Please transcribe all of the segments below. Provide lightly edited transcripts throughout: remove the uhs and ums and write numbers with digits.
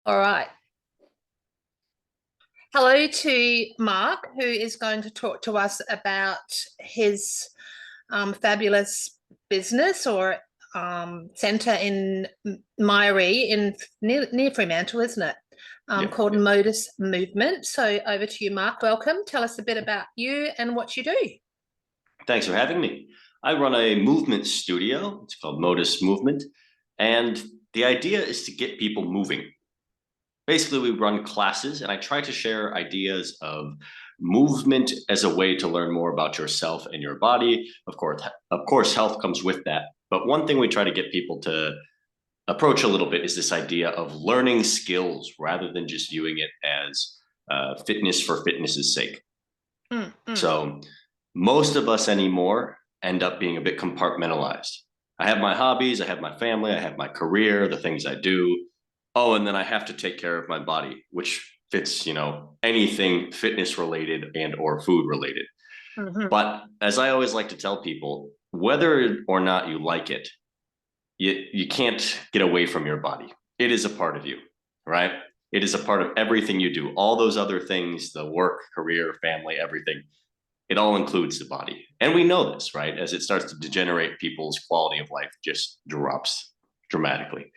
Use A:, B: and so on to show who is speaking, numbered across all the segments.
A: All right. Hello to Mark, who is going to talk to us about his fabulous business or centre in Myrie, near Fremantle, isn't it?
B: Yep.
A: Called Modus Movement. So over to you, Mark. Welcome. Tell us a bit about you and what you do.
B: Thanks for having me. I run a movement studio. It's called Modus Movement. And the idea is to get people moving. Basically, we run classes, and I try to share ideas of movement as a way to learn more about yourself and your body. Of course, health comes with that. But one thing we try to get people to approach a little bit is this idea of learning skills rather than just viewing it as fitness for fitness's sake. So most of us anymore end up being a bit compartmentalized. I have my hobbies, I have my family, I have my career, the things I do. Oh, and then I have to take care of my body, which fits, anything fitness related and or food related. But as I always like to tell people, whether or not you like it, you can't get away from your body. It is a part of you, right? It is a part of everything you do. All those other things, the work, career, family, everything, it all includes the body. And we know this, right? As it starts to degenerate, people's quality of life just drops dramatically.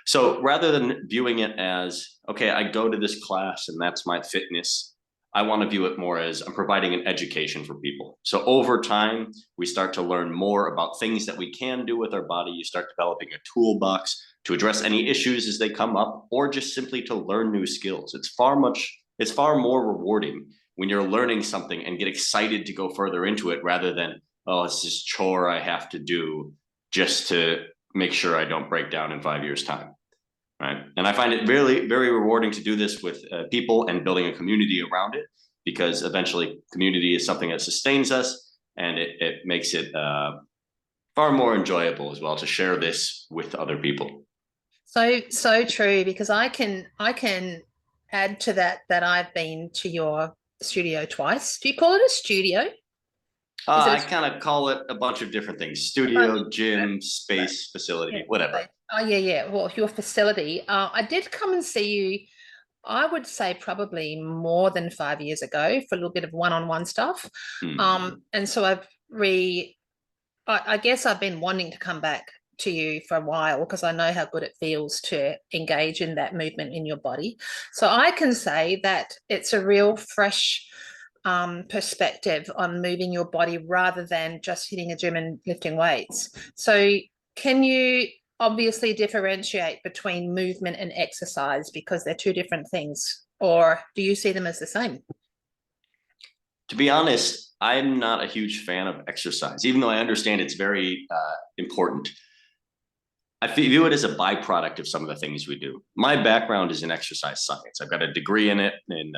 B: So rather than viewing it as, okay, I go to this class and that's my fitness, I want to view it more as I'm providing an education for people. So over time, we start to learn more about things that we can do with our body. You start developing a toolbox to address any issues as they come up, or just simply to learn new skills. It's far more rewarding when you're learning something and get excited to go further into it rather than, oh, it's this chore I have to do just to make sure I don't break down in 5 years' time. Right. And I find it very, very rewarding to do this with people and building a community around it, because eventually community is something that sustains us, and it makes it far more enjoyable as well to share this with other people.
A: So true, because I can add to that I've been to your studio twice. Do you call it a studio? Is
B: I
A: it
B: kind of call it a bunch of different things: studio, gym, space, facility, whatever.
A: Oh, yeah. Well, your facility. I did come and see you, I would say probably more than 5 years ago, for a little bit of one-on-one stuff. And so I guess I've been wanting to come back to you for a while because I know how good it feels to engage in that movement in your body. So I can say that it's a real fresh perspective on moving your body rather than just hitting a gym and lifting weights. So can you obviously differentiate between movement and exercise, because they're two different things, or do you see them as the same?
B: To be honest, I'm not a huge fan of exercise, even though I understand it's very important. I view it as a byproduct of some of the things we do. My background is in exercise science. I've got a degree in it, in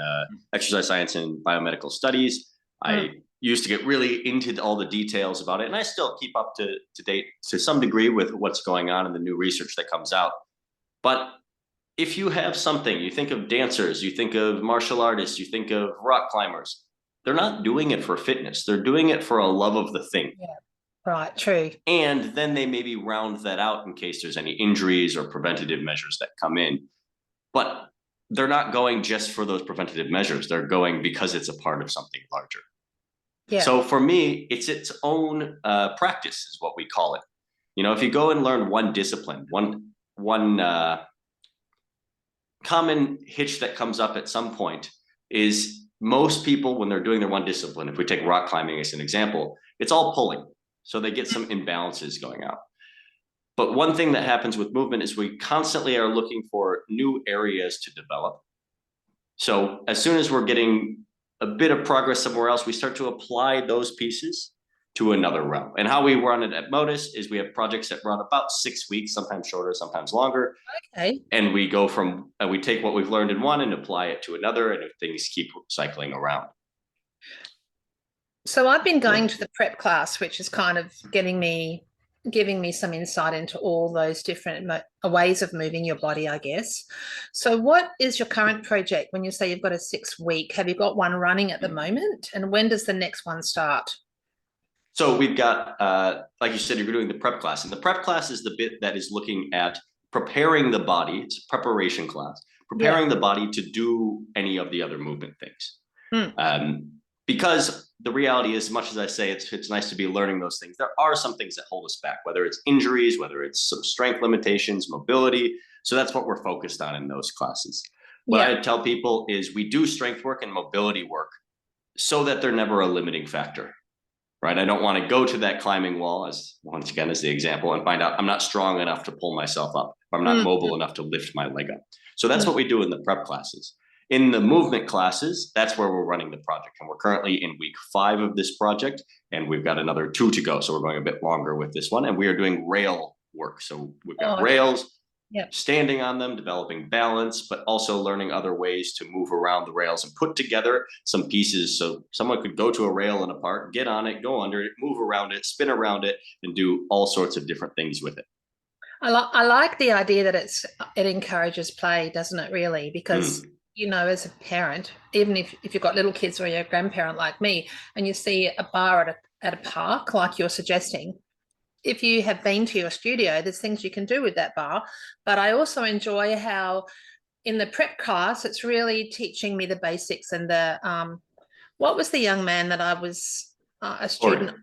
B: exercise science and biomedical studies. I used to get really into all the details about it, and I still keep up to date to some degree with what's going on in the new research that comes out. But if you have something, you think of dancers, you think of martial artists, you think of rock climbers, they're not doing it for fitness. They're doing it for a love of the thing.
A: Yeah, right, true.
B: And then they maybe round that out in case there's any injuries or preventative measures that come in. But they're not going just for those preventative measures. They're going because it's a part of something larger.
A: Yeah.
B: So for me, it's its own practice is what we call it. If you go and learn one discipline, one common hitch that comes up at some point is most people, when they're doing their one discipline, if we take rock climbing as an example, it's all pulling. So they get some imbalances going out. But one thing that happens with movement is we constantly are looking for new areas to develop. So as soon as we're getting a bit of progress somewhere else, we start to apply those pieces to another realm. And how we run it at Modus is we have projects that run about 6 weeks, sometimes shorter, sometimes longer.
A: Okay.
B: And we go from, we take what we've learned in one and apply it to another, and things keep cycling around.
A: So I've been going to the prep class, which is kind of giving me some insight into all those different ways of moving your body, I guess. So what is your current project? When you say you've got a 6 week, have you got one running at the moment? And when does the next one start?
B: So we've got, like you said, you're doing the prep class. And the prep class is the bit that is looking at preparing the body. It's a preparation class. preparing the body to do any of the other movement things. Because the reality is, as much as I say it's nice to be learning those things, there are some things that hold us back, whether it's injuries, whether it's some strength limitations, mobility. So that's what we're focused on in those classes. What I tell people is we do strength work and mobility work so that they're never a limiting factor, right? I don't want to go to that climbing wall, as once again as the example, and find out I'm not strong enough to pull myself up, or I'm not mobile enough to lift my leg up. So that's what we do in the prep classes. In the movement classes, that's where we're running the project. And we're currently in week 5 of this project, and we've got another 2 to go. So we're going a bit longer with this one, and we are doing rail work. So we've got rails, standing on them, developing balance, but also learning other ways to move around the rails and put together some pieces. So someone could go to a rail in a park, get on it, go under it, move around it, spin around it, and do all sorts of different things with it.
A: I like the idea that it encourages play, doesn't it, really? Because you know, as a parent, even if you've got little kids or you're a grandparent like me, and you see a bar at a park like you're suggesting, if you have been to your studio, there's things you can do with that bar. But I also enjoy how in the prep class, it's really teaching me the basics. And the what was the young man that I was a student?
B: Corey.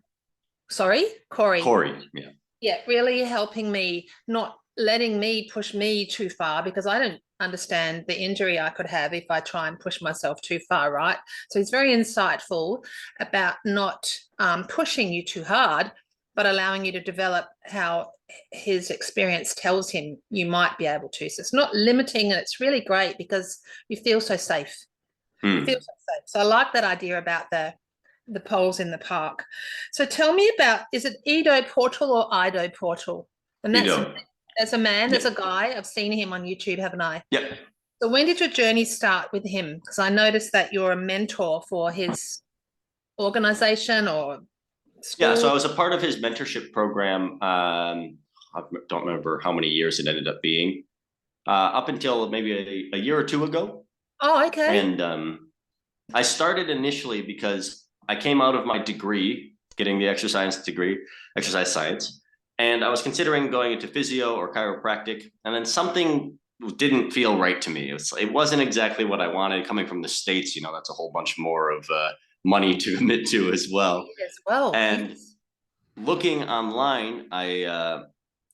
A: Sorry, Corey.
B: Corey, yeah.
A: Yeah, really helping me, not letting me push me too far, because I don't understand the injury I could have if I try and push myself too far, right? So he's very insightful about not pushing you too hard, but allowing you to develop how his experience tells him you might be able to. So it's not limiting, and it's really great because you feel so safe. You feel so safe. So I like that idea about the poles in the park. So tell me about, is it Ido Portal or Ido Portal? And that's
B: Ido.
A: As a man, as a guy, I've seen him on YouTube, haven't I?
B: Yep.
A: So when did your journey start with him? Because I noticed that you're a mentor for his organization or school.
B: Yeah, so I was a part of his mentorship program. I don't remember how many years it ended up being, up until maybe a year or 2 ago.
A: Oh, okay.
B: And I started initially because I came out of my degree, getting the exercise science, and I was considering going into physio or chiropractic, and then something didn't feel right to me. It wasn't exactly what I wanted. Coming from the States, you know, that's a whole bunch more of money to commit to as well. And looking online, I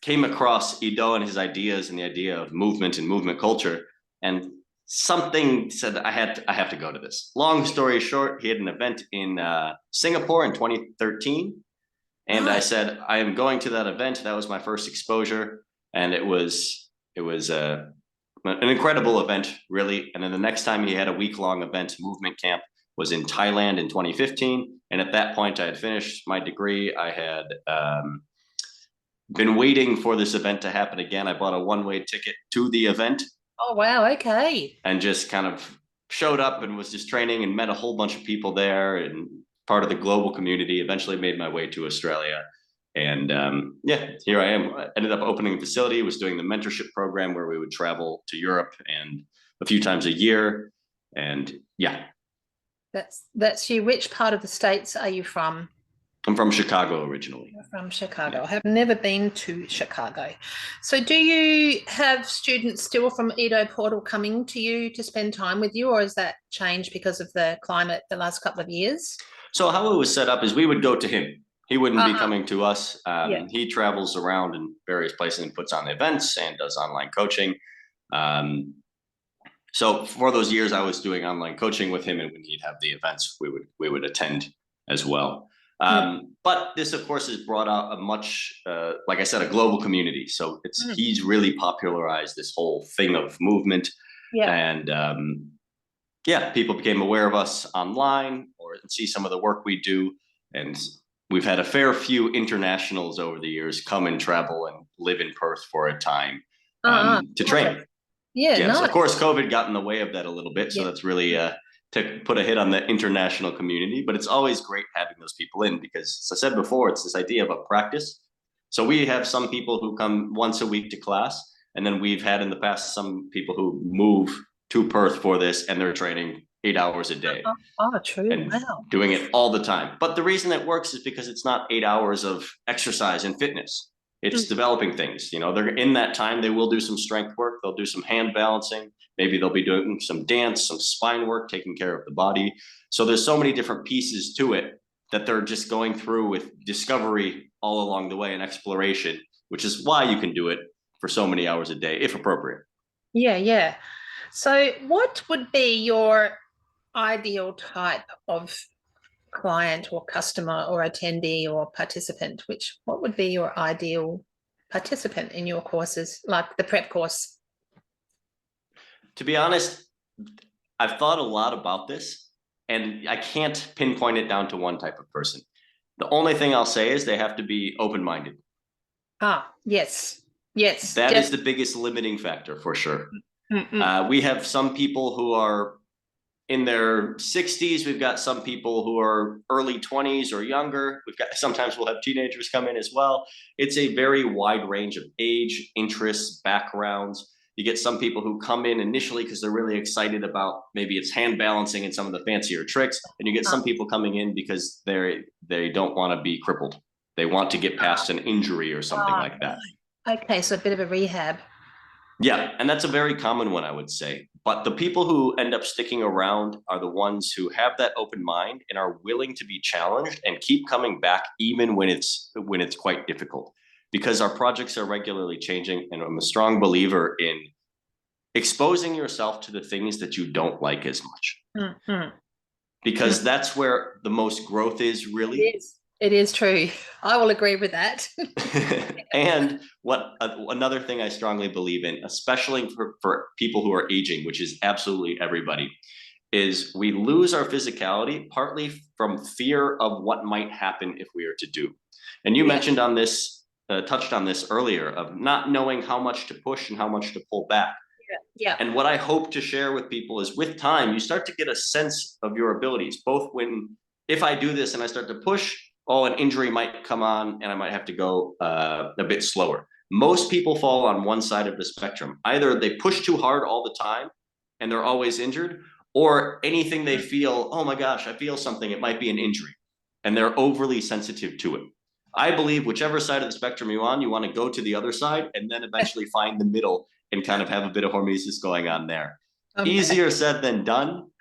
B: came across Ido and his ideas and the idea of movement and movement culture, and something said I have to go to this. Long story short, he had an event in Singapore in 2013. And I said, I am going to that event. That was my first exposure. And it was an incredible event, really. And then the next time he had a week-long event, movement camp, was in Thailand in 2015. And at that point, I had finished my degree. I had been waiting for this event to happen again. I bought a one-way ticket to the event.
A: Oh, wow. Okay.
B: And just kind of showed up and was just training and met a whole bunch of people there and part of the global community. Eventually made my way to Australia. And here I am. I ended up opening a facility, was doing the mentorship program where we would travel to Europe and a few times a year. And yeah.
A: That's you. Which part of the States are you from?
B: I'm from Chicago originally.
A: You're from Chicago. Yeah. I have never been to Chicago. So do you have students still from Ido Portal coming to you to spend time with you, or has that changed because of the climate the last couple of years?
B: So how it was set up is we would go to him. He wouldn't be coming to us. He travels around in various places and puts on events and does online coaching. So for those years I was doing online coaching with him, and when he'd have the events, we would attend as well. But this, of course, has brought out a much, like I said, a global community. So he's really popularized this whole thing of movement. Yeah. And people became aware of us online or see some of the work we do. And we've had a fair few internationals over the years come and travel and live in Perth for a time to train.
A: Yeah, nice.
B: So of course, COVID got in the way of that a little bit. So that's really to put a hit on the international community. But it's always great having those people in because, as I said before, it's this idea of a practice. So we have some people who come once a week to class. And then we've had in the past some people who move to Perth for this, and they're training 8 hours a day.
A: Oh, true.
B: And doing it all the time. But the reason it works is because it's not 8 hours of exercise and fitness. It's developing things. They're in that time, they will do some strength work, they'll do some hand balancing, maybe they'll be doing some dance, some spine work, taking care of the body. So there's so many different pieces to it that they're just going through with discovery all along the way and exploration, which is why you can do it for so many hours a day, if appropriate.
A: Yeah. So what would be your ideal type of client or customer or attendee or participant? What would be your ideal participant in your courses, like the prep course?
B: To be honest, I've thought a lot about this, and I can't pinpoint it down to one type of person. The only thing I'll say is they have to be open-minded.
A: Yes.
B: That is the biggest limiting factor for sure. We have some people who are in their 60s. We've got some people who are early 20s or younger. Sometimes we'll have teenagers come in as well. It's a very wide range of age, interests, backgrounds. You get some people who come in initially because they're really excited about, maybe it's hand balancing and some of the fancier tricks. And you get some people coming in because they don't want to be crippled. They want to get past an injury or something like that.
A: Okay, so a bit of a rehab.
B: Yeah, and that's a very common one, I would say. But the people who end up sticking around are the ones who have that open mind and are willing to be challenged and keep coming back even when it's quite difficult. Because our projects are regularly changing, and I'm a strong believer in exposing yourself to the things that you don't like as much. Because that's where the most growth is, really.
A: It is true. I will agree with that.
B: And another thing I strongly believe in, especially for people who are aging, which is absolutely everybody, is we lose our physicality partly from fear of what might happen if we are to do. And you mentioned on this, touched on this earlier, of not knowing how much to push and how much to pull back.
A: Yeah.
B: And what I hope to share with people is, with time, you start to get a sense of your abilities, both if I do this and I start to push, an injury might come on and I might have to go a bit slower. Most people fall on one side of the spectrum. Either they push too hard all the time and they're always injured, or anything they feel, oh my gosh, I feel something, it might be an injury, and they're overly sensitive to it. I believe whichever side of the spectrum you're on, you want to go to the other side and then eventually find the middle and kind of have a bit of hormesis going on there. Easier said than done.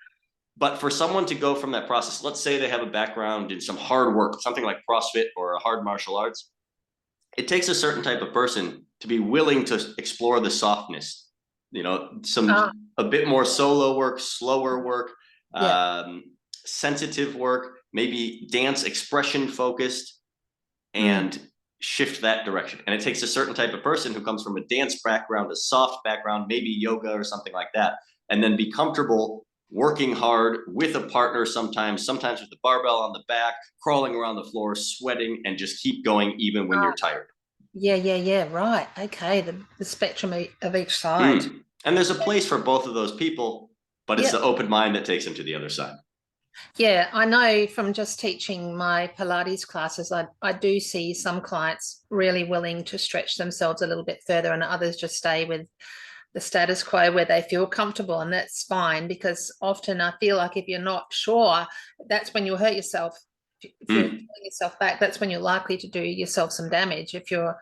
B: But for someone to go from that process, let's say they have a background in some hard work, something like CrossFit or a hard martial arts, it takes a certain type of person to be willing to explore the softness, a bit more solo work, slower work, sensitive work, maybe dance expression focused, and shift that direction. And it takes a certain type of person who comes from a dance background, a soft background, maybe yoga or something like that, and then be comfortable working hard with a partner, sometimes with the barbell on the back, crawling around the floor, sweating, and just keep going even when you're tired.
A: Yeah. Right. Okay. The spectrum of each side.
B: And there's a place for both of those people, but it's the open mind that takes them to the other side.
A: Yeah, I know from just teaching my Pilates classes, I do see some clients really willing to stretch themselves a little bit further, and others just stay with the status quo where they feel comfortable, and that's fine, because often I feel like if you're not sure, that's when you'll hurt yourself. If you're pulling yourself back, that's when you're likely to do yourself some damage if you're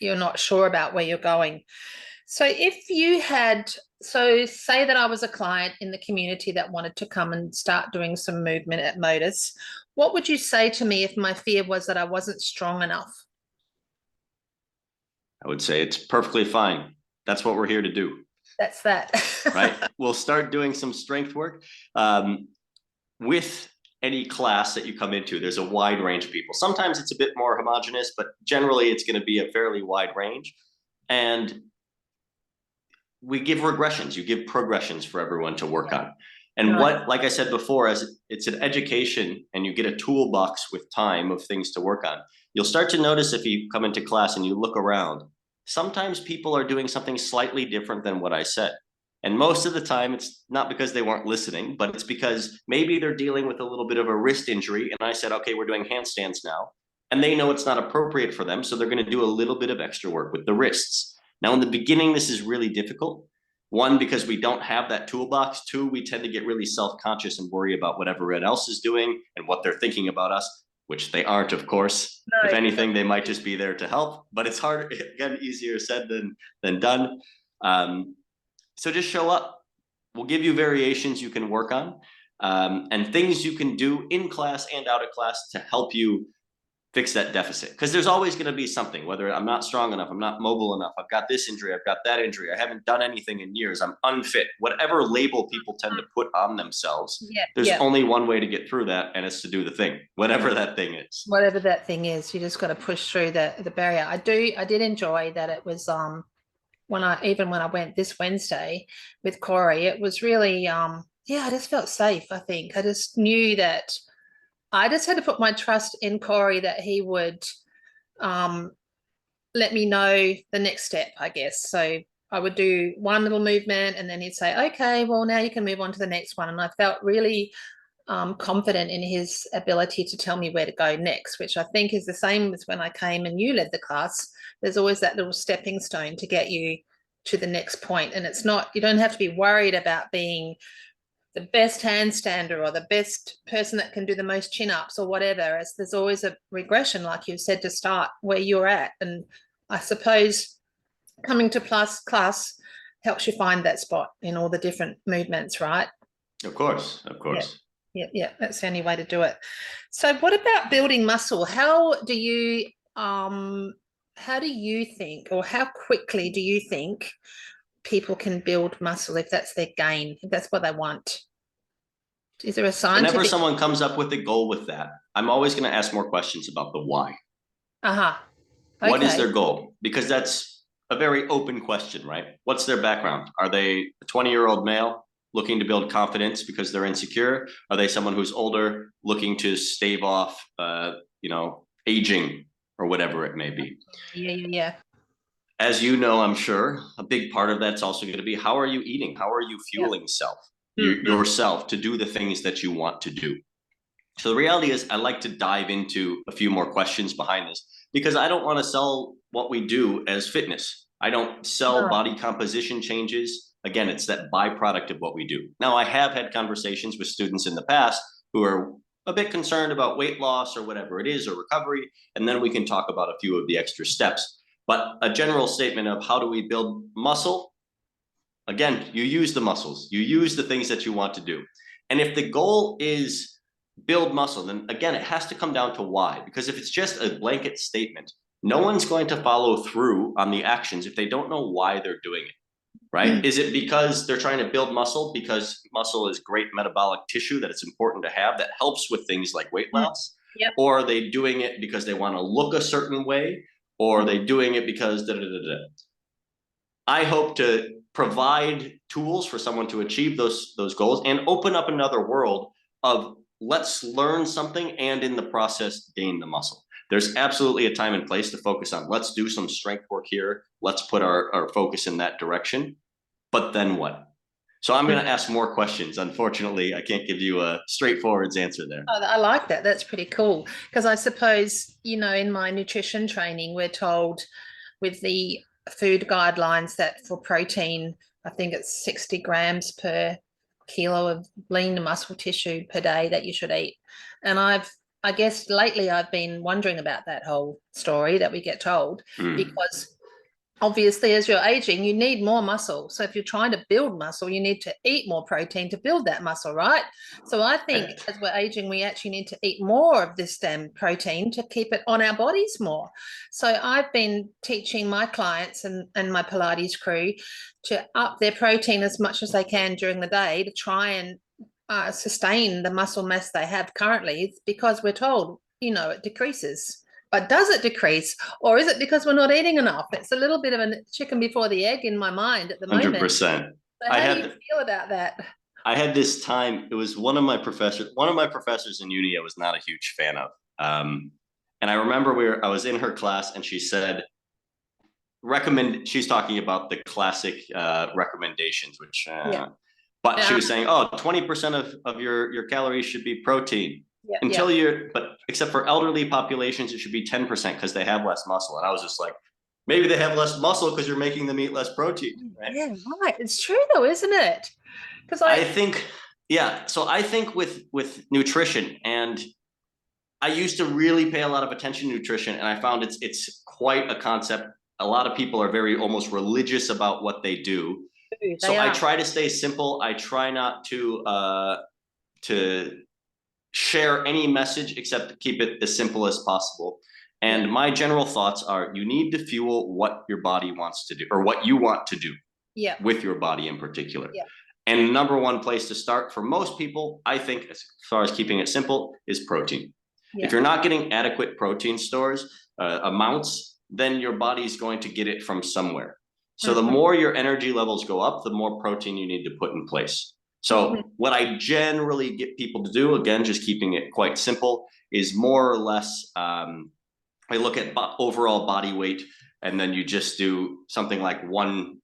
A: not sure about where you're going. So say that I was a client in the community that wanted to come and start doing some movement at Modus, what would you say to me if my fear was that I wasn't strong enough?
B: I would say it's perfectly fine. That's what we're here to do.
A: That's that.
B: Right? We'll start doing some strength work. With any class that you come into, there's a wide range of people. Sometimes it's a bit more homogenous, but generally it's going to be a fairly wide range. And we give regressions, you give progressions for everyone to work on. And like I said before, as it's an education and you get a toolbox with time of things to work on, you'll start to notice if you come into class and you look around, sometimes people are doing something slightly different than what I said. And most of the time, it's not because they weren't listening, but it's because maybe they're dealing with a little bit of a wrist injury. And I said, okay, we're doing handstands now. And they know it's not appropriate for them. So they're going to do a little bit of extra work with the wrists. Now, in the beginning, this is really difficult. One, because we don't have that toolbox. Two, we tend to get really self-conscious and worry about what everyone else is doing and what they're thinking about us. which they aren't, of course.
A: No.
B: If anything, they might just be there to help, but it's hard, again, easier said than done. So just show up. We'll give you variations you can work on, and things you can do in class and out of class to help you fix that deficit. Because there's always going to be something, whether I'm not strong enough, I'm not mobile enough, I've got this injury, I've got that injury, I haven't done anything in years, I'm unfit. Whatever label people tend to put on themselves, there's only one way to get through that, and it's to do the thing, whatever that thing is.
A: Whatever that thing is, you just got to push through the barrier. I did enjoy that. It was when I went this Wednesday with Corey, it was really I just felt safe. I think I just knew that I just had to put my trust in Corey that he would let me know the next step, I guess. So I would do one little movement and then he'd say, okay, well, now you can move on to the next one. And I felt really confident in his ability to tell me where to go next, which I think is the same as when I came and you led the class. There's always that little stepping stone to get you to the next point. And it's not, you don't have to be worried about being the best handstander or the best person that can do the most chin-ups or whatever. As there's always a regression, like you said, to start where you're at. And I suppose coming to class helps you find that spot in all the different movements, right?
B: Of course.
A: Yeah, that's the only way to do it. So what about building muscle? How do you think, or how quickly do you think people can build muscle if that's their gain, if that's what they want? Is there a scientific...
B: Whenever someone comes up with a goal with that, I'm always going to ask more questions about the why.
A: Okay.
B: What is their goal? Because that's a very open question, right? What's their background? Are they a 20-year-old male looking to build confidence because they're insecure? Are they someone who's older looking to stave off, aging or whatever it may be?
A: Yeah.
B: As you know, I'm sure a big part of that's also going to be, how are you eating? How are you fueling yourself to do the things that you want to do? So the reality is, I like to dive into a few more questions behind this, because I don't want to sell what we do as fitness. I don't sell body composition changes. Again, it's that byproduct of what we do. Now, I have had conversations with students in the past who are a bit concerned about weight loss or whatever it is, or recovery, and then we can talk about a few of the extra steps. But a general statement of how do we build muscle? Again, you use the muscles, you use the things that you want to do. And if the goal is build muscle, then again, it has to come down to why. Because if it's just a blanket statement, no one's going to follow through on the actions if they don't know why they're doing it, right? Is it because they're trying to build muscle because muscle is great metabolic tissue that it's important to have that helps with things like weight loss?
A: Yep.
B: Or are they doing it because they want to look a certain way? Or are they doing it because I hope to provide tools for someone to achieve those goals and open up another world of let's learn something and in the process gain the muscle. There's absolutely a time and place to focus on, let's do some strength work here, let's put our focus in that direction, but then what? So I'm going to ask more questions. Unfortunately, I can't give you a straightforward answer there.
A: Oh, I like that. That's pretty cool. Because I suppose, in my nutrition training, we're told with the food guidelines that for protein, I think it's 60 grams per kilo of lean muscle tissue per day that you should eat. And I guess lately I've been wondering about that whole story that we get told, because obviously as you're aging, you need more muscle. So if you're trying to build muscle, you need to eat more protein to build that muscle, right? So I think as we're aging, we actually need to eat more of this damn protein to keep it on our bodies more. So I've been teaching my clients and my Pilates crew to up their protein as much as they can during the day to try and sustain the muscle mass they have currently. It's because we're told, it decreases. But does it decrease, or is it because we're not eating enough? It's a little bit of a chicken before the egg in my mind at the moment.
B: 100%.
A: So how do you feel about that?
B: I had this time, it was one of my professors in uni I was not a huge fan of. And I remember I was in her class and she said, she's talking about the classic recommendations, which, but she was saying, 20% of your calories should be protein. But except for elderly populations, it should be 10% because they have less muscle. And I was just like, maybe they have less muscle because you're making them eat less protein. Right?
A: Yeah, right. It's true though, isn't it? Because
B: I think, so I think with nutrition, and I used to really pay a lot of attention to nutrition, and I found it's quite a concept. A lot of people are very almost religious about what they do. So
A: They
B: I
A: are.
B: try to stay simple. I try not to share any message except to keep it as simple as possible.
A: Yeah.
B: And my general thoughts are you need to fuel what your body wants to do or what you want to do
A: Yeah.
B: with your body in particular.
A: Yeah.
B: And number one place to start for most people, I think, as far as keeping it simple, is protein.
A: Yeah.
B: If you're not getting adequate protein stores, amounts, then your body's going to get it from somewhere. So the more your energy levels go up, the more protein you need to put in place. So what I generally get people to do, again, just keeping it quite simple, is more or less, I look at overall body weight, and then you just do something like 1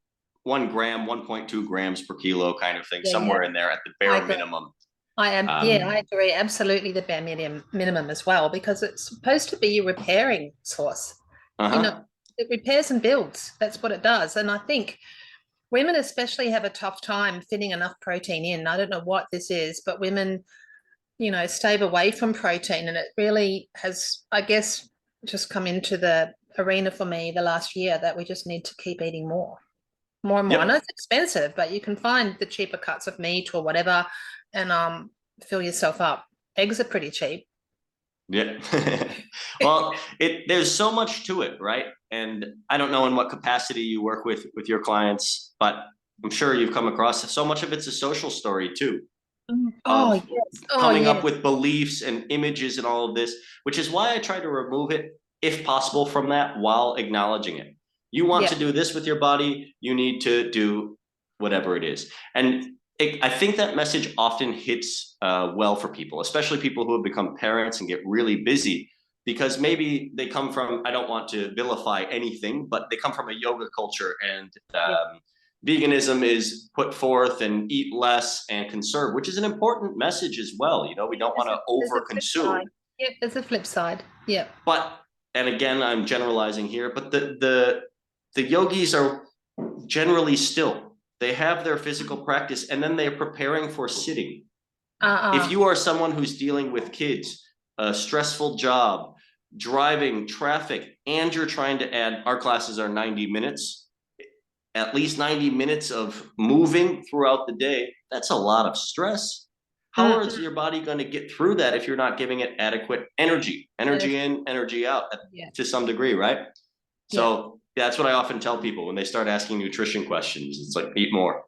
B: gram, 1.2 grams per kilo kind of thing,
A: Yeah.
B: somewhere in there at the
A: I
B: bare
A: agree.
B: minimum.
A: I am. Yeah, I agree. Absolutely, the bare minimum as well, because it's supposed to be your repairing source. You know,
B: Uh-huh.
A: it repairs and builds. That's what it does. And I think women especially have a tough time fitting enough protein in. I don't know what this is, but women, stay away from protein, and it really has, I guess, just come into the arena for me the last year that we just need to keep eating more and more. I know
B: Yep.
A: it's expensive, but you can find the cheaper cuts of meat or whatever, and fill yourself up. Eggs are pretty cheap.
B: Yeah. Well, there's so much to it, right? And I don't know in what capacity you work with your clients, but I'm sure you've come across so much of it's a social story too,
A: Oh
B: of
A: yes. Oh
B: coming up
A: yes.
B: with beliefs and images and all of this, which is why I try to remove it, if possible, from that while acknowledging it. You want to
A: Yeah.
B: do this with your body, you need to do whatever it is. And I think that message often hits well for people, especially people who have become parents and get really busy, because maybe they come from, I don't want to vilify anything, but they come from a yoga culture, and
A: Yeah.
B: veganism is put forth and eat less and conserve, which is an important message as well. You know, we don't want to
A: There's a
B: over
A: flip
B: consume.
A: side. Yep, there's a flip side. Yep.
B: But, and again, I'm generalizing here, but the yogis are generally still. They have their physical practice, and then they're preparing for sitting. If you are someone who's dealing with kids, a stressful job, driving, traffic, and you're trying to add, our classes are 90 minutes, at least 90 minutes of moving throughout the day, that's a lot of stress. How is your body going to get through that if you're not giving it adequate energy in, energy out
A: Yeah.
B: to some degree, right?
A: Yeah.
B: So that's what I often tell people when they start asking nutrition questions. It's like, eat more,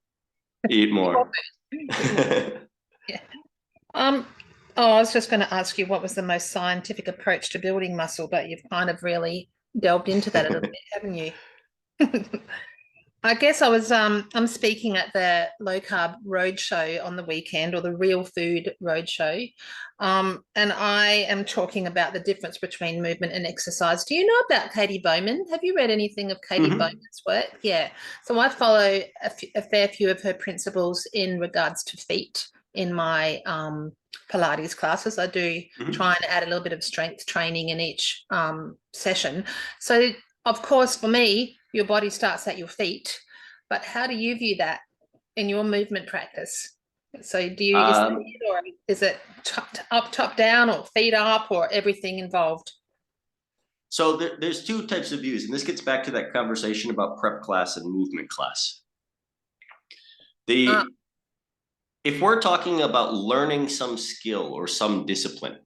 B: eat more.
A: Yeah. Oh, I was just going to ask you what was the most scientific approach to building muscle, but you've kind of really delved into that a little bit, haven't you? I guess I'm speaking at the low carb roadshow on the weekend, or the real food roadshow. And I am talking about the difference between movement and exercise. Do you know about Katie Bowman? Have you read anything of Katie Bowman's work? Yeah. So I follow a fair few of her principles in regards to feet in my Pilates classes. I do try and add a little bit of strength training in each session. So of course, for me, your body starts at your feet, but how do you view that in your movement practice? So is it top down, or feet up, or everything involved?
B: So there's two types of views, and this gets back to that conversation about prep class and movement class. If we're talking about learning some skill or some discipline,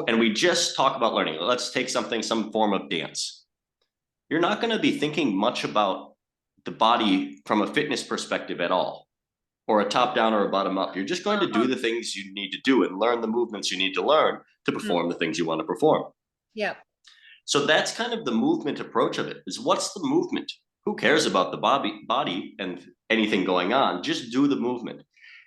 B: and we just talk about learning, let's take some form of dance. You're not going to be thinking much about the body from a fitness perspective at all, or a top down or a bottom up. You're just going to do the things you need to do and learn the movements you need to learn to perform the things you want to perform.
A: Yeah.
B: So that's kind of the movement approach of it, is what's the movement? Who cares about the body and anything going on? Just do the movement.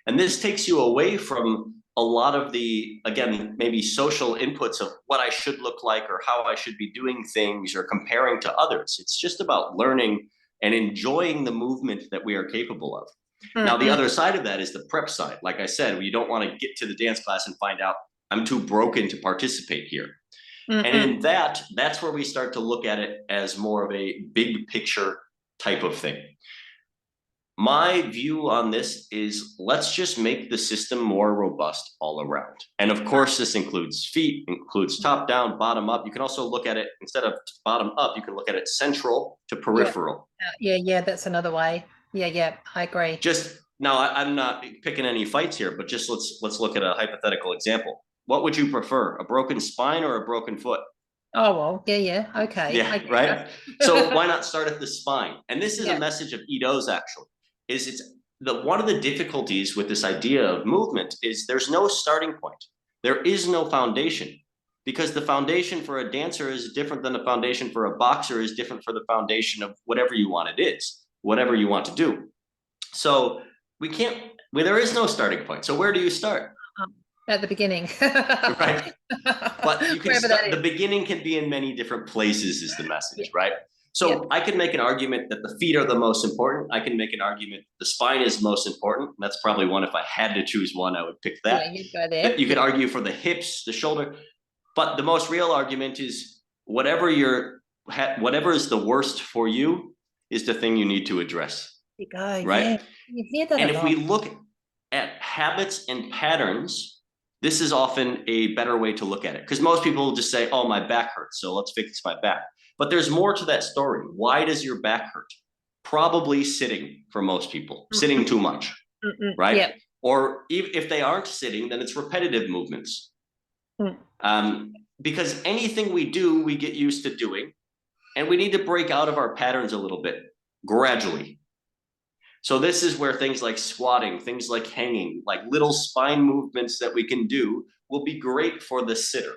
B: And this takes you away from a lot of the, again, maybe social inputs of what I should look like or how I should be doing things or comparing to others. It's just about learning and enjoying the movement that we are capable of. Now, the other side of that is the prep side. Like I said, you don't want to get to the dance class and find out I'm too broken to participate here. And in that's where we start to look at it as more of a big picture type of thing. My view on this is let's just make the system more robust all around. And of course, this includes feet, includes top down, bottom up. You can also look at it, instead of bottom up, you can look at it central to peripheral.
A: Yeah, that's another way. Yeah, I agree.
B: Just now, I'm not picking any fights here, but just let's look at a hypothetical example. What would you prefer, a broken spine or a broken foot?
A: Oh, well, yeah, okay.
B: Yeah, right. So why not start at the spine? And this is a
A: Yeah.
B: message of Ido's actually. Is it's the one of the difficulties with this idea of movement is there's no starting point. There is no foundation, because the foundation for a dancer is different than the foundation for a boxer is different for the foundation of whatever you want it is, whatever you want to do. So we can't, well, there is no starting point. So where do you start?
A: At the beginning.
B: Right. But you can start, the
A: is.
B: beginning can be in many different places is the message,
A: Yeah.
B: right? So
A: Yeah.
B: I can make an argument that the feet are the most important. I can make an argument the spine is most important. That's probably one. If I had to choose one, I would pick that.
A: Yeah, you'd go there.
B: You could argue for the hips, the shoulder, but the most real argument is whatever is the worst for you is the thing you need to address.
A: You go,
B: right?
A: Yeah. You hear that
B: And
A: a
B: if
A: lot.
B: we look at habits and patterns, this is often a better way to look at it, because most people just say, oh, my back hurts, so let's fix my back. But there's more to that story. Why does your back hurt? Probably sitting for most people, sitting too much, right?
A: Yep.
B: Or if they aren't sitting, then it's repetitive movements. Because anything we do, we get used to doing, and we need to break out of our patterns a little bit gradually. So this is where things like squatting, things like hanging, like little spine movements that we can do will be great for the sitter.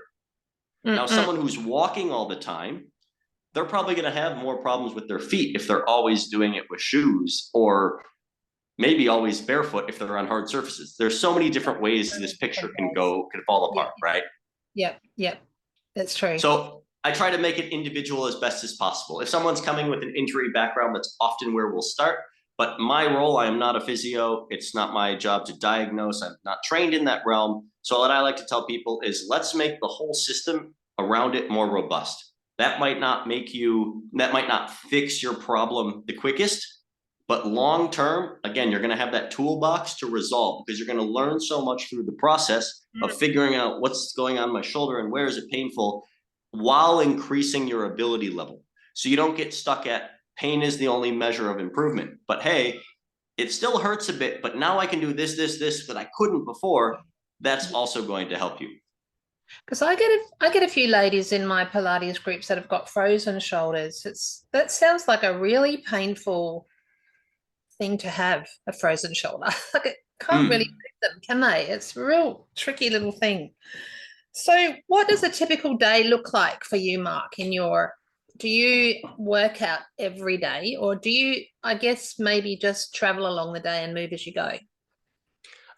B: Now, someone who's walking all the time, they're probably going to have more problems with their feet if they're always doing it with shoes, or maybe always barefoot if they're on hard surfaces. There's so many different ways this picture can fall apart, right?
A: Yep. That's true.
B: So I try to make it individual as best as possible. If someone's coming with an injury background, that's often where we'll start. But my role, I am not a physio. It's not my job to diagnose. I'm not trained in that realm. So what I like to tell people is let's make the whole system around it more robust. That might not fix your problem the quickest, but long term, again, you're going to have that toolbox to resolve, because you're going to learn so much through the process of figuring out what's going on my shoulder and where is it painful, while increasing your ability level. So you don't get stuck at pain is the only measure of improvement. But hey, it still hurts a bit, but now I can do this that I couldn't before. That's also going to help you.
A: Because I get a few ladies in my Pilates groups that have got frozen shoulders. That sounds like a really painful thing to have, a frozen shoulder. Like, it can't really move them, can they? It's a real tricky little thing. So what does a typical day look like for you, Mark, do you work out every day, or do you, I guess, maybe just travel along the day and move as you go?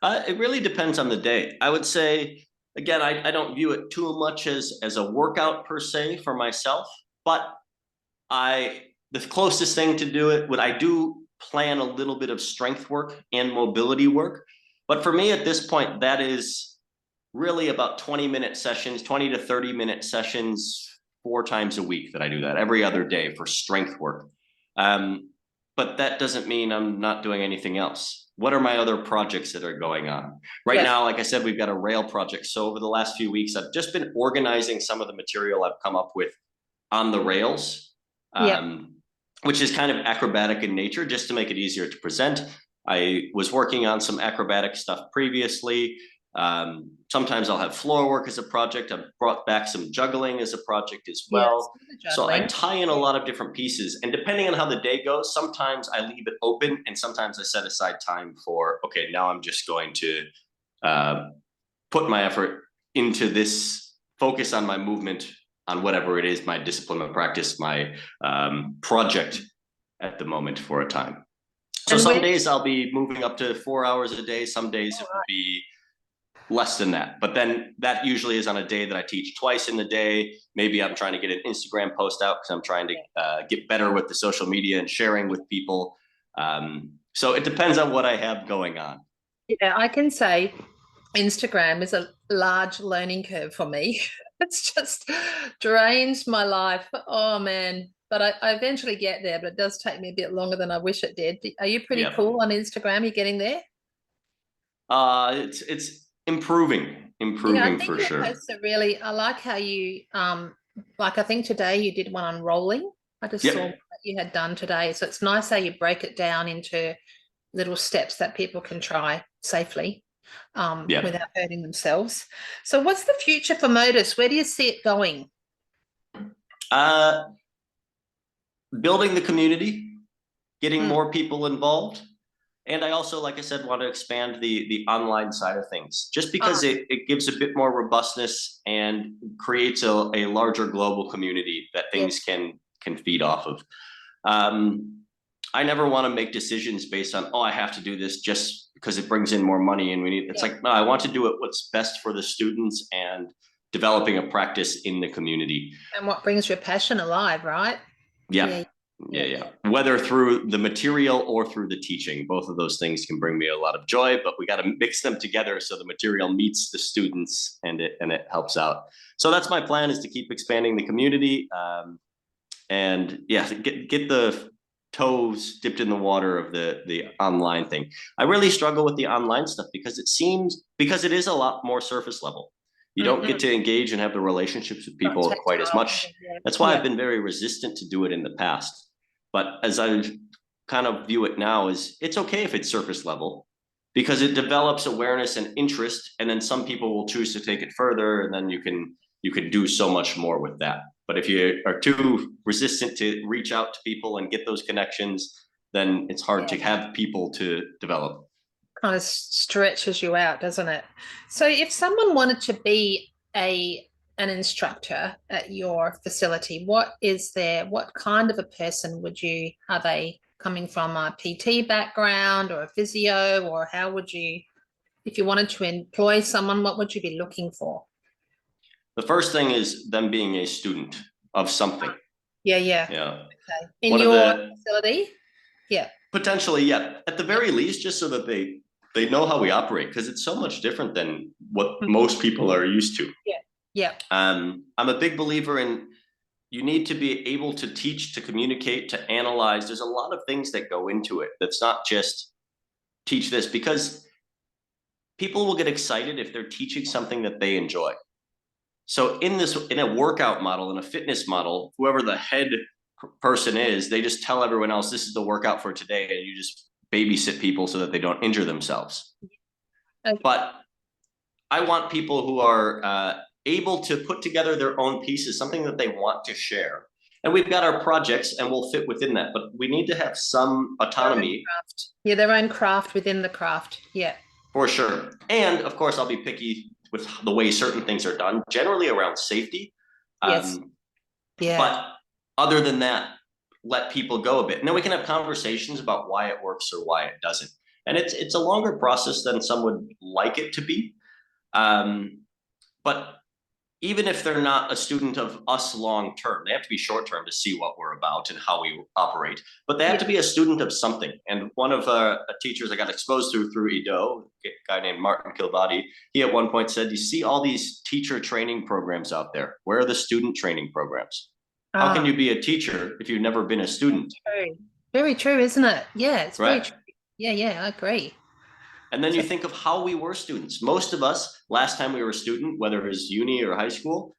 B: It really depends on the day. I would say, again, I don't view it too much as a workout per se for myself, but the closest thing to do it, I do plan a little bit of strength work and mobility work. But for me at this point, that is really about 20-minute sessions, 20 to 30-minute sessions, 4 times a week that I do that, every other day for strength work. But that doesn't mean I'm not doing anything else. What are my other projects that are going on? Right now, like I said, we've got a rail project. So over the last few weeks, I've just been organizing some of the material I've come up with on the rails, which is kind of acrobatic in nature, just to make it easier to present. I was working on some acrobatic stuff previously. Sometimes I'll have floor work as a project. I've brought back some juggling as a project as well. So I tie in a lot of different pieces, and depending on how the day goes, sometimes I leave it open and sometimes I set aside time for, okay, now I'm just going to put my effort into this, focus on my movement, on whatever it is, my discipline, my practice, my project at the moment for a time. So some days I'll be moving up to 4 hours a day. Some days it will be less than that. But then that usually is on a day that I teach twice in the day. Maybe I'm trying to get an Instagram post out because I'm trying to get better with the social media and sharing with people. So it depends on what I have going on.
A: Yeah, I can say Instagram is a large learning curve for me. It's just drains my life. Oh man. But I eventually get there, but it does take me a bit longer than I wish it did. Are you pretty
B: Yeah.
A: cool on Instagram? You getting there?
B: It's improving,
A: Yeah, I
B: improving
A: think
B: for
A: your
B: sure.
A: posts are really, I like how you like I think today you did one on rolling. I just saw
B: Yep.
A: what you had done today. So it's nice how you break it down into little steps that people can try safely
B: Yep.
A: without hurting themselves. So what's the future for Modus? Where do you see it going?
B: Uh, Building the community, getting
A: Mm.
B: more people involved. And I also, like I said, want to expand the online side of things, just
A: Ah,
B: because it gives a bit more robustness and creates a larger global community that
A: yeah,
B: things can feed off of. Um, I never want to make decisions based on, oh, I have to do this just because it brings in more money and we need. It's
A: yeah.
B: like, no, I want to do it what's best for the students and developing a practice in the community.
A: And what brings your passion alive, right?
B: Yeah.
A: Yeah,
B: Yeah,
A: yeah,
B: yeah.
A: yeah.
B: Whether through the material or through the teaching, both of those things can bring me a lot of joy, but we got to mix them together so the material meets the students and it helps out. So that's my plan, is to keep expanding the community, and yeah, get the toes dipped in the water of the online thing. I really struggle with the online stuff because because it is a lot more surface level. You don't get
A: Mm-mm.
B: to engage and have the relationships with
A: Not
B: people quite as
A: tactile.
B: much.
A: Yeah,
B: That's why I've
A: yeah,
B: been very resistant to do it in the past. But as I kind of view it now, is it's okay if it's surface level, because it develops awareness and interest, and then some people will choose to take it further, and then you can do so much more with that. But if you are too resistant to reach out to people and get those connections, then it's hard to
A: yeah.
B: have people to develop.
A: Kind of stretches you out, doesn't it? So if someone wanted to be an instructor at your facility, what kind of a person are they coming from a PT background or a physio, or how would you, if you wanted to employ someone, what would you be looking for?
B: The first thing is them being a student of
A: Ah,
B: something.
A: yeah, yeah.
B: Yeah.
A: Okay. In
B: One of
A: your
B: the
A: facility? Yeah.
B: Potentially, yeah, at the
A: Yeah.
B: very least, just so that they know how we operate, because it's so much different than what
A: Mhm.
B: most people are used to.
A: Yeah. Yeah.
B: I'm a big believer in, you need to be able to teach, to communicate, to analyze. There's a lot of things that go into it. That's not just teach this, because people will get excited if they're teaching something that they enjoy. So in a workout model, in a fitness model, whoever the head person is, they just tell everyone else, this is the workout for today, and you just babysit people so that they don't injure themselves.
A: Okay.
B: But I want people who are able to put together their own pieces, something that they want to share. And we've got our projects and we'll fit within that, but we need to have some
A: Their own
B: autonomy
A: craft. Yeah, their own craft within the craft. Yeah.
B: for sure. And of course, I'll be picky with the way certain things are done, generally around safety.
A: Yes.
B: Um,
A: Yeah.
B: but other than that, let people go a bit. And then we can have conversations about why it works or why it doesn't. And it's a longer process than some would like it to be. Um, but even if they're not a student of us long term, they have to be short term to see what we're about and how we operate. But they have to
A: Yeah.
B: be a student of something. And one of teachers I got exposed to through Ido, a guy named Mark Bernacchi, he at one point said, "You see all these teacher training programs out there. Where are the student training programs? How can
A: Ah,
B: you be a teacher if you've never been a student?"
A: true. Very true, isn't it? Yeah, it's very
B: Right?
A: true. Yeah, yeah, I agree.
B: And then
A: So,
B: you think of how we were students. Most of us, last time we were a student, whether it was uni or high school,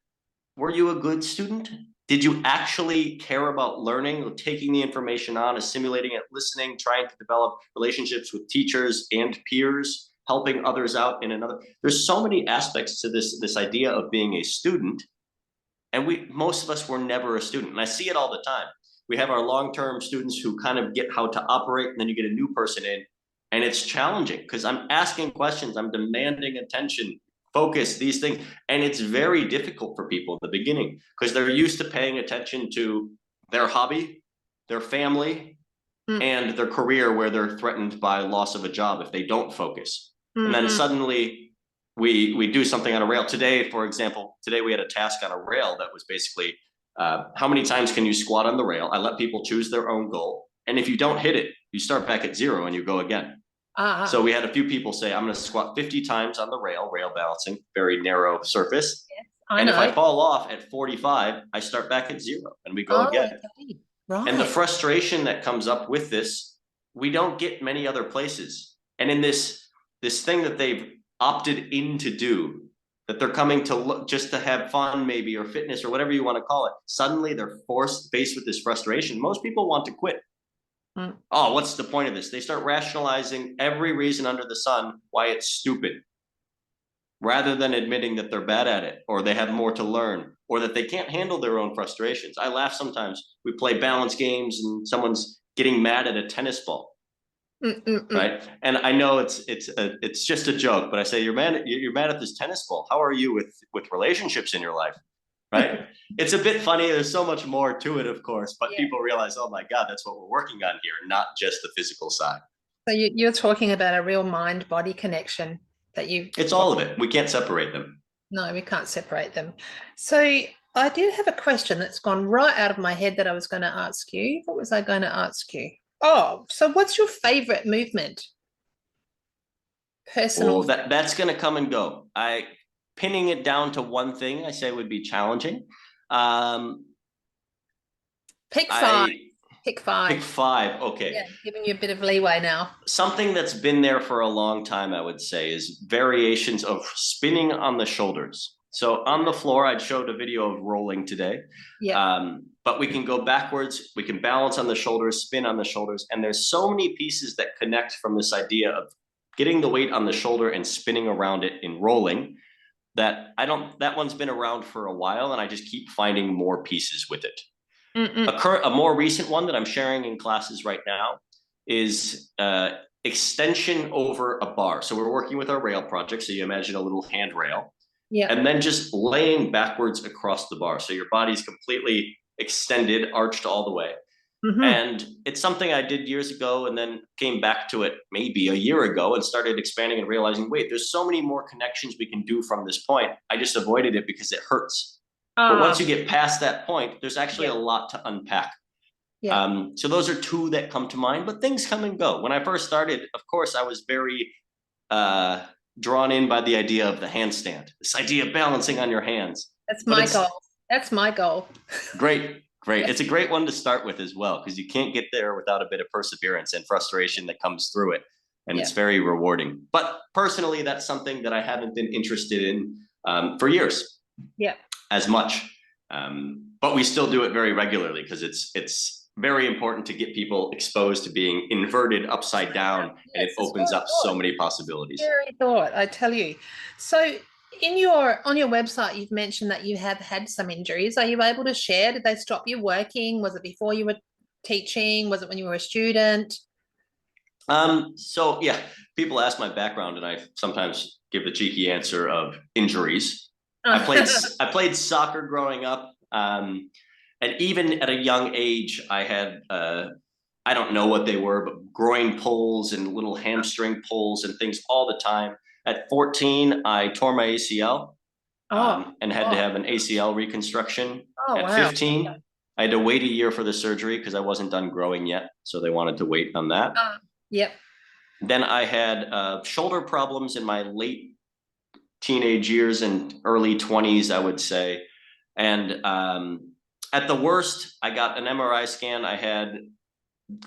B: were you a good student? Did you actually care about learning, taking the information on, assimilating it, listening, trying to develop relationships with teachers and peers, helping others out in another? There's so many aspects to this idea of being a student, and most of us were never a student. And I see it all the time. We have our long-term students who kind of get how to operate, and then you get a new person in, and it's challenging because I'm asking questions, I'm demanding attention, focus, these things, and it's very difficult for people in the beginning because they're used to paying attention to their hobby, their family,
A: mm,
B: and their career, where they're threatened by loss of a job if they don't focus. And
A: mm,
B: then
A: mm.
B: suddenly we do something on a rail. Today, for example, today we had a task on a rail that was basically, how many times can you squat on the rail? I let people choose their own goal, and if you don't hit it, you start back at zero and you go again. So
A: Ah,
B: we had a few people say, I'm going to squat 50 times on the rail balancing, very narrow surface.
A: I
B: And if I
A: know.
B: fall off at 45, I start back at 0 and we go
A: Oh,
B: again.
A: okay.
B: And the
A: Right.
B: frustration that comes up with this, we don't get many other places. And in this thing that they've opted in to do, that they're coming to look just to have fun, maybe, or fitness, or whatever you want to call it, suddenly they're faced with this frustration. Most people want to quit.
A: Mm.
B: Oh, what's the point of this? They start rationalizing every reason under the sun why it's stupid, rather than admitting that they're bad at it, or they have more to learn, or that they can't handle their own frustrations. I laugh sometimes. We play balance games and someone's getting mad at a tennis ball. Right, and I know it's just a joke, but I say, you're mad at this tennis ball. How are you with relationships in your life? Right, it's a bit funny. There's so much more to it, of course, but
A: Yeah.
B: people realize, oh my God, that's what we're working on here, not just the physical side.
A: So you're talking about a real mind-body connection that you.
B: It's all of it. We can't separate them.
A: No, we can't separate them. So I did have a question that's gone right out of my head that I was going to ask you. What was I going to ask you? Oh, so what's your favorite movement? Personal.
B: Well, that's going to come and go. Pinning it down to one thing, I say, would be challenging.
A: Pick five.
B: I
A: Pick five.
B: Pick 5. Okay.
A: Yeah, giving you a bit of leeway now.
B: Something that's been there for a long time, I would say, is variations of spinning on the shoulders. So on the floor, I showed a video of rolling today.
A: Yeah.
B: But we can go backwards, we can balance on the shoulders, spin on the shoulders, and there's so many pieces that connect from this idea of getting the weight on the shoulder and spinning around it in rolling, that one's been around for a while, and I just keep finding more pieces with it. A more recent one that I'm sharing in classes right now is extension over a bar. So we're working with our rail project. So you imagine a little handrail.
A: Yeah.
B: And then just laying backwards across the bar. So your body's completely extended, arched all the way. And it's something I did years ago, and then came back to it maybe a year ago and started expanding and realizing, wait, there's so many more connections we can do from this point. I just avoided it because it hurts. But once you get past that point, there's actually a lot to unpack.
A: Yeah.
B: So those are 2 that come to mind, but things come and go. When I first started, of course, I was very drawn in by the idea of the handstand, this idea of balancing on your hands.
A: That's my goal. That's my goal.
B: Great. It's a great one to start with as well, because you can't get there without a bit of perseverance and frustration that comes through it. And it's very rewarding. But personally, that's something that I haven't been interested in for years.
A: Yeah.
B: As much. But we still do it very regularly, because it's very important to get people exposed to being inverted upside down, and it opens up so many possibilities.
A: Scary thought, I tell you. So on your website, you've mentioned that you have had some injuries. Are you able to share? Did they stop you working? Was it before you were teaching? Was it when you were a student?
B: So yeah, people ask my background, and I sometimes give the cheeky answer of injuries. I played soccer growing up, and even at a young age, I had I don't know what they were, but groin pulls and little hamstring pulls and things all the time. At 14, I tore my ACL and had to have an ACL reconstruction. At 15, I had to wait a year for the surgery because I wasn't done growing yet, so they wanted to wait on that.
A: Yep.
B: Then I had shoulder problems in my late teenage years and early 20s, I would say. And at the worst, I got an MRI scan. I had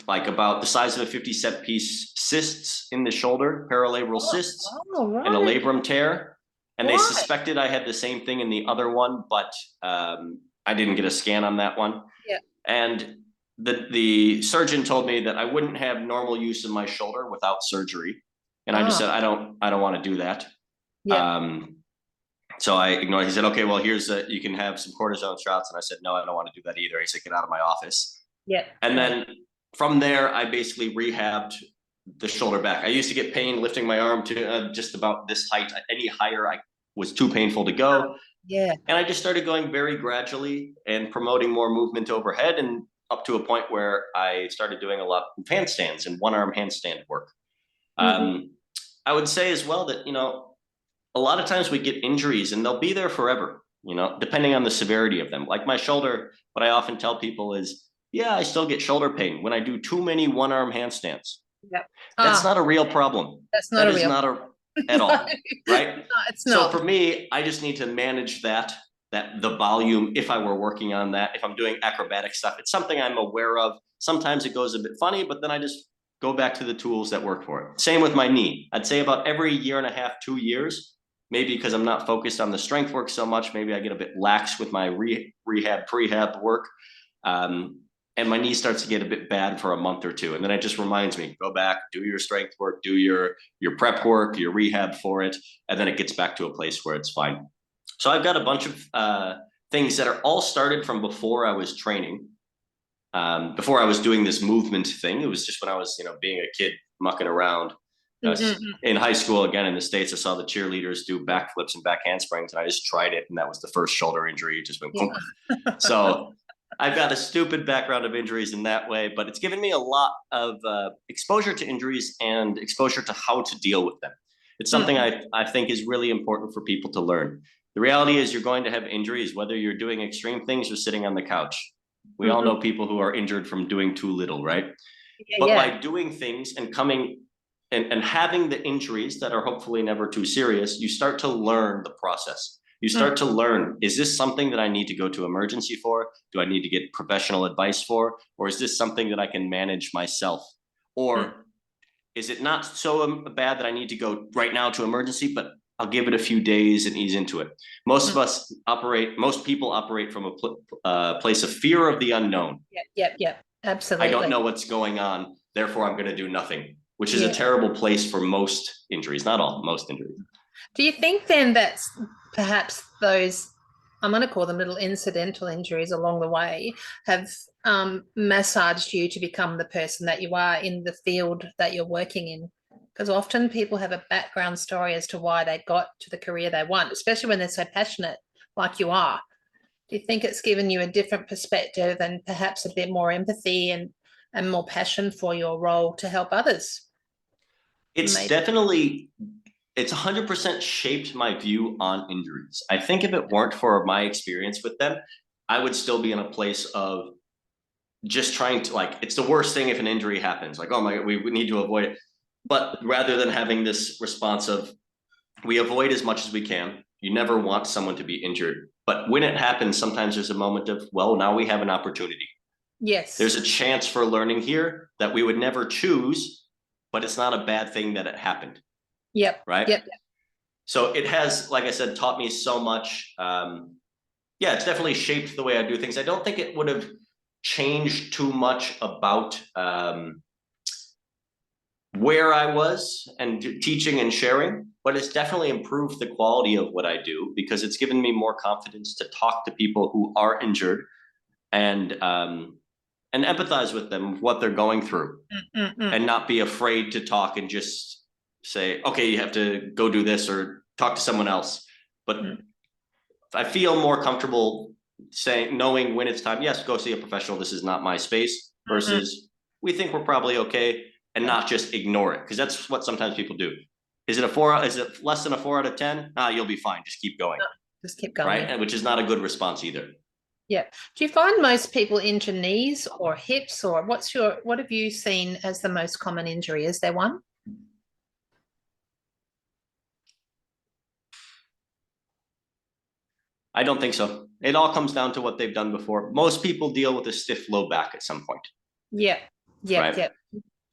B: like about the size of a 50-cent piece cysts in the shoulder, paralabral cysts, and a labrum tear. And they suspected I had the same thing in the other one, but I didn't get a scan on that one.
A: Yeah.
B: And the surgeon told me that I wouldn't have normal use of my shoulder without surgery. And I just said, I don't want to do that.
A: Yeah.
B: So I ignored it. He said, okay, well, here's you can have some cortisone shots. And I said, no, I don't want to do that either. He said, get out of my office.
A: Yeah.
B: And then from there, I basically rehabbed the shoulder back. I used to get pain lifting my arm to just about this height. Any higher, I was too painful to go.
A: Yeah.
B: And I just started going very gradually and promoting more movement overhead, and up to a point where I started doing a lot of handstands and one-arm handstand work. I would say as well that, a lot of times we get injuries and they'll be there forever, depending on the severity of them. Like my shoulder, what I often tell people is, yeah, I still get shoulder pain when I do too many one-arm handstands.
A: Yep.
B: That's not a real problem.
A: That's not
B: at all, right?
A: No, it's not.
B: So for me, I just need to manage that that the volume, if I were working on that, if I'm doing acrobatic stuff, it's something I'm aware of. Sometimes it goes a bit funny, but then I just go back to the tools that work for it. Same with my knee. I'd say about every year and a half, 2 years, maybe because I'm not focused on the strength work so much, maybe I get a bit lax with my rehab, prehab work. And my knee starts to get a bit bad for a month or two. And then it just reminds me, go back, do your strength work, do your prep work, your rehab for it. And then it gets back to a place where it's fine. So I've got a bunch of things that are all started from before I was training. Before I was doing this movement thing. It was just when I was, being a kid mucking around. In high school, again, in the States, I saw the cheerleaders do backflips and back handsprings, and I just tried it. And that was the first shoulder injury. It just went, So I've got a stupid background of injuries in that way, but it's given me a lot of exposure to injuries and exposure to how to deal with them. It's something I think is really important for people to learn. The reality is you're going to have injuries, whether you're doing extreme things or sitting on the couch. We all know people who are injured from doing too little, right? But by doing things and coming and having the injuries that are hopefully never too serious, you start to learn the process. You start to learn, is this something that I need to go to emergency for? Do I need to get professional advice for? Or is this something that I can manage myself? Or is it not so bad that I need to go right now to emergency, but I'll give it a few days and ease into it. Most people operate from a place of fear of the unknown.
A: Yep. Absolutely.
B: I don't know what's going on, therefore I'm going to do nothing, which is a terrible place for most injuries, not all, most injuries.
A: Do you think then that's perhaps those, I'm going to call them little incidental injuries along the way, have massaged you to become the person that you are in the field that you're working in? Because often people have a background story as to why they got to the career they want, especially when they're so passionate like you are. Do you think it's given you a different perspective and perhaps a bit more empathy and more passion for your role to help others?
B: It's definitely, it's 100% shaped my view on injuries. I think if it weren't for my experience with them, I would still be in a place of just trying to, it's the worst thing if an injury happens. Like, oh my God, we need to avoid it. But rather than having this response of, we avoid as much as we can. You never want someone to be injured. But when it happens, sometimes there's a moment of, well, now we have an opportunity.
A: Yes.
B: There's a chance for learning here that we would never choose, but it's not a bad thing that it happened.
A: Yep.
B: Right?
A: Yep.
B: So it has, like I said, taught me so much. It's definitely shaped the way I do things. I don't think it would have changed too much about where I was and teaching and sharing, but it's definitely improved the quality of what I do because it's given me more confidence to talk to people who are injured and empathize with them, what they're going through, and not be afraid to talk and just say, okay, you have to go do this or talk to someone else. But I feel more comfortable knowing when it's time, yes, go see a professional, this is not my space, versus we think we're probably okay, and not just ignore it, because that's what sometimes people do. Is it less than a 4 out of 10? You'll be fine, just keep going.
A: Just keep going.
B: Right, and which is not a good response either.
A: Yeah. Do you find most people injure knees or hips, or what have you seen as the most common injury? Is there one?
B: I don't think so. It all comes down to what they've done before. Most people deal with a stiff low back at some point.
A: Yeah.
B: Right?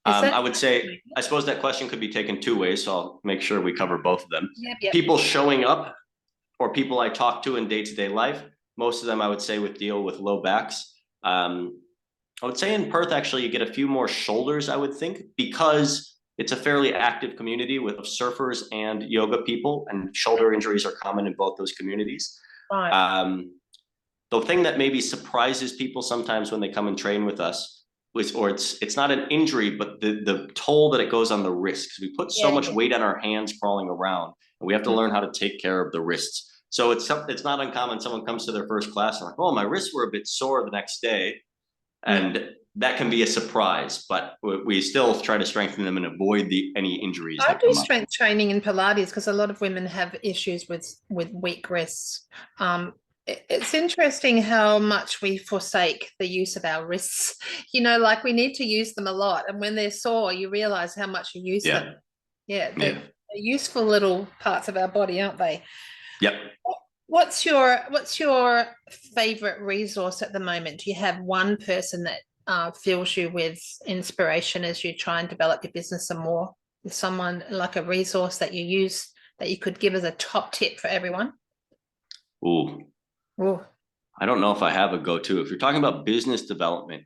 B: I would say, I suppose that question could be taken two ways, so I'll make sure we cover both of them.
A: Yep.
B: People showing up or people I talk to in day-to-day life, most of them I would say deal with low backs. I would say in Perth, actually, you get a few more shoulders, I would think, because it's a fairly active community with surfers and yoga people, and shoulder injuries are common in both those communities.
A: Right.
B: The thing that maybe surprises people sometimes when they come and train with us, it's not an injury, but the toll that it goes on the wrists. We put so much weight on our hands crawling around, and we have to learn how to take care of the wrists. So it's not uncommon. Someone comes to their first class and like, oh, my wrists were a bit sore the next day. And that can be a surprise, but we still try to strengthen them and avoid any injuries.
A: I do strength training in Pilates because a lot of women have issues with weak wrists. It's interesting how much we forsake the use of our wrists. Like we need to use them a lot, and when they're sore, you realize how much you use them. They're useful little parts of our body, aren't they?
B: Yep.
A: What's your favorite resource at the moment? Do you have one person that fills you with inspiration as you try and develop your business some more? Is someone like a resource that you use that you could give as a top tip for everyone?
B: Ooh,
A: Oh,
B: I don't know if I have a go-to. If you're talking about business development,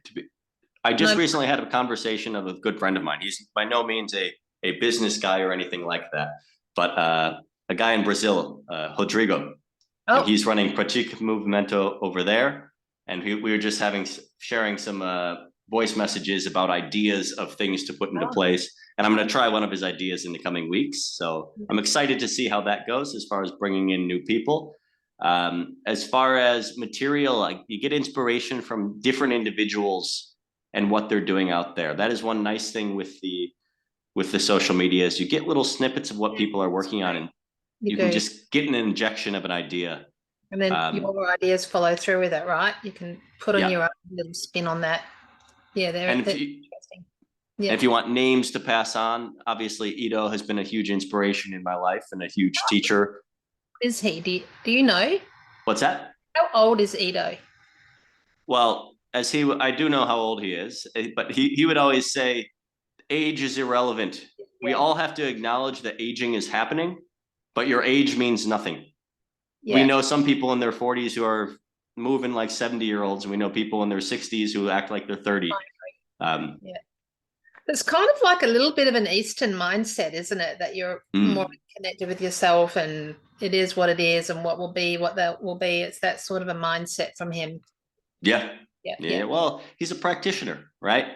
B: I just
A: no.
B: recently had a conversation of a good friend of mine. He's by no means a business guy or anything like that, but a guy in Brazil, Rodrigo, and
A: Oh,
B: he's running Pratica Movimento over there. And we were just sharing some voice messages about ideas of things to put into
A: oh,
B: place. And I'm going to try one of his ideas in the coming weeks. So I'm excited to see how that goes as far as bringing in new people. As far as material, like you get inspiration from different individuals and what they're doing out there. That is one nice thing with the social media is you get little snippets of what people are working on, and
A: you
B: you can
A: do.
B: just get an injection of an idea.
A: And then
B: Um,
A: your ideas follow through with it, right? You can put on
B: yeah,
A: your own little spin on that. Yeah,
B: and
A: they're interesting. Yeah.
B: if you want names to pass on, obviously Ido has been a huge inspiration in my life and a huge teacher.
A: Is he? Do you know?
B: What's that?
A: How old is Ido?
B: Well, I do know how old he is, but he would always say, age is irrelevant. We
A: Yeah.
B: all have to acknowledge that aging is happening, but your age means nothing. We
A: Yeah.
B: know some people in their 40s who are moving like 70-year-olds, and we know people in their 60s who act like they're 30. Um,
A: Yeah. It's kind of like a little bit of an Eastern mindset, isn't it? That you're more
B: mm,
A: connected with yourself and it is what it is and what will be what that will be. It's that sort of a mindset from him.
B: yeah,
A: Yeah,
B: yeah.
A: yeah.
B: Well, he's a practitioner, right?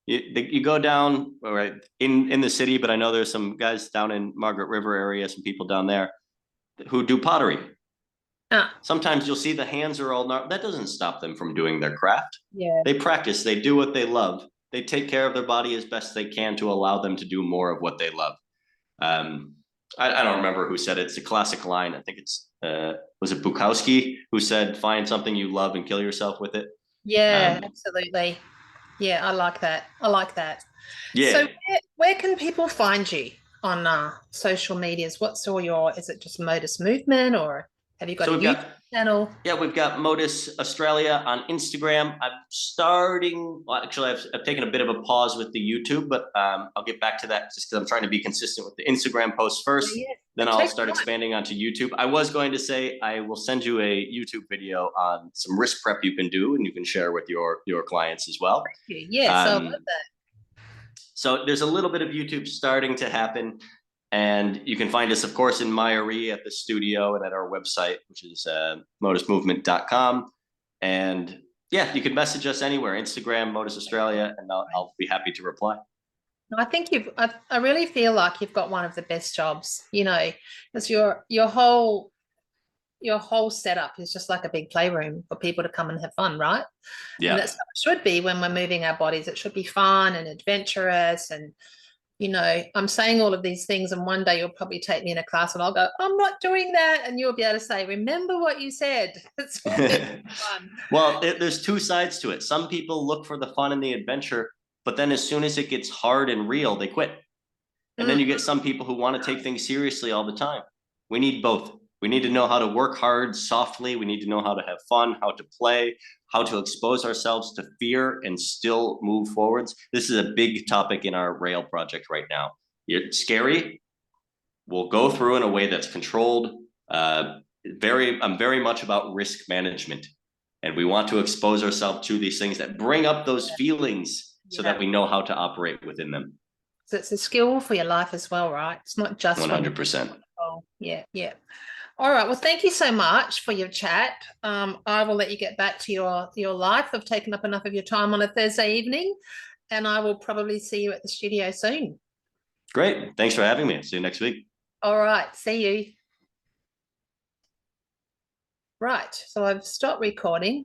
B: You go down right in the city, but I know there's some guys down in Margaret River area, some people down there who do pottery.
A: Ah,
B: Sometimes you'll see the hands are all that doesn't stop them from doing their craft.
A: yeah.
B: They practice, they do what they love. They take care of their body as best they can to allow them to do more of what they love. Um, I don't remember who said it. It's a classic line. I think it's was it Bukowski who said, "Find something you love and kill yourself with it."
A: Yeah,
B: Um,
A: absolutely. Yeah, I like that. I like that. So
B: yeah,
A: where can people find you on social medias? What's all your, is it just Modus Movement or have you got
B: so
A: a
B: we've
A: YouTube
B: got
A: channel?
B: we've got Modus Australia on Instagram. I'm starting. Well, actually, I've taken a bit of a pause with the YouTube, but I'll get back to that just because I'm trying to be consistent with the Instagram posts
A: Yeah,
B: first.
A: yeah.
B: Then I'll
A: Take
B: start
A: time.
B: expanding onto YouTube. I was going to say I will send you a YouTube video on some risk prep you can do, and you can share with your clients as well.
A: Yes, I love
B: Um,
A: that.
B: so there's a little bit of YouTube starting to happen. And you can find us, of course, in Myri at the studio and at our website, which is modusmovement.com. And yeah, you can message us anywhere, Instagram, Modus Australia, and I'll be happy to reply.
A: I think I really feel like you've got one of the best jobs, because your whole setup is just like a big playroom for people to come and have fun, right? And
B: Yeah.
A: that's how it should be when we're moving our bodies. It should be fun and adventurous. And, I'm saying all of these things, and one day you'll probably take me in a class and I'll go, I'm not doing that. And you'll be able to say, remember what you said. It's all been fun.
B: Well, there's two sides to it. Some people look for the fun and the adventure, but then as soon as it gets hard and real, they quit. And then
A: Mm,
B: you get some people who want to take things seriously all the time. We need both. We need to know how to work hard softly. We need to know how to have fun, how to play, how to expose ourselves to fear and still move forwards. This is a big topic in our rail project right now. It's scary. We'll go through in a way that's controlled. I'm very much about risk management. And we want to expose ourselves to these things that bring up those feelings so that
A: yeah.
B: we know how to operate within them.
A: So it's a skill for your life as well, right? It's not just when you're
B: 100%.
A: oh, yeah, yeah. All right. Well, thank you so much for your chat. I will let you get back to your life. I've taken up enough of your time on a Thursday evening, and I will probably see you at the studio soon.
B: Great. Thanks for having me. See you next week.
A: All right. See you. Right. So I've stopped recording.